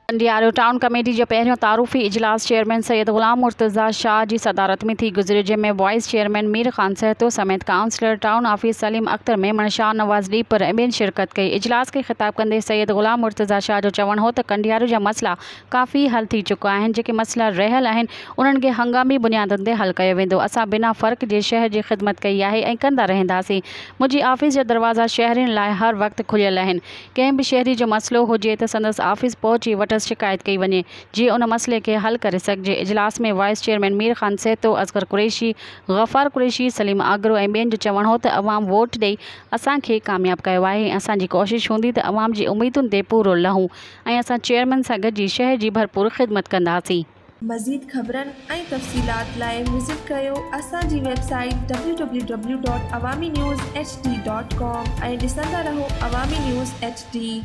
Kandiaro town committee जो पहिरियों तारुफ़ी इजलास चेयरमैन सैयद ग़ुलाम मुर्तज़ा शाह जी सदारत में थी गुज़रियो, जंहिंमें वाइस चेयरमैन मीर ख़ान सहतो समेत councillor town office Saleem Akhtar, Memon Shah Nawaz लीपर ऐं ॿियनि शिरकत कई। इजलास खे ख़िताब कंदे सैयद ग़ुलाम मुर्तज़ा शाह जो चवणु हो त कंडियारो जा मसइला काफ़ी हल थी चुका आहिनि। जेके मसइला रहियल आहिनि उन्हनि खे हंगामी बुनियादनि ते हल कयो वेंदो। असां बिना फ़र्क़ जे शहर जी ख़िदमत कई आहे ऐं कंदा रहंदासीं। मुंहिंजी ऑफिस जा दरवाज़ा शहरियुनि लाइ हर वक़्तु खुलियल आहिनि। कंहिं बि शहरी जो मसइलो हुजे त संदसि ऑफिस पहुची वटसि शिकायत कई वञे जीअं उन मसइले खे हल करे सघिजे। इजलास में वाइस चेयरमैन मीर ख़ान सहतो, असगर कुरैशी, गफ़ार कुरैशी, सलीम आगरो ऐं ॿियनि जो चवणु हो त अवाम वोट ॾेई असांखे कामयाबु कयो आहे ऐं असांजी कोशिशि हूंदी त अवाम जी उमीदुनि ते पूरो लहूं ऐं असां चेयरमैन सां गॾिजी शहर जी भरपूर ख़िदमत कंदासीं। मज़ीद ख़बरनि ऐं तफ़सीलात लाइ विज़िट कयो असांजी वेबसाइट www.awamiNewsHD.com ऐं ॾिसंदा रहो अवामी न्यूज़ HD।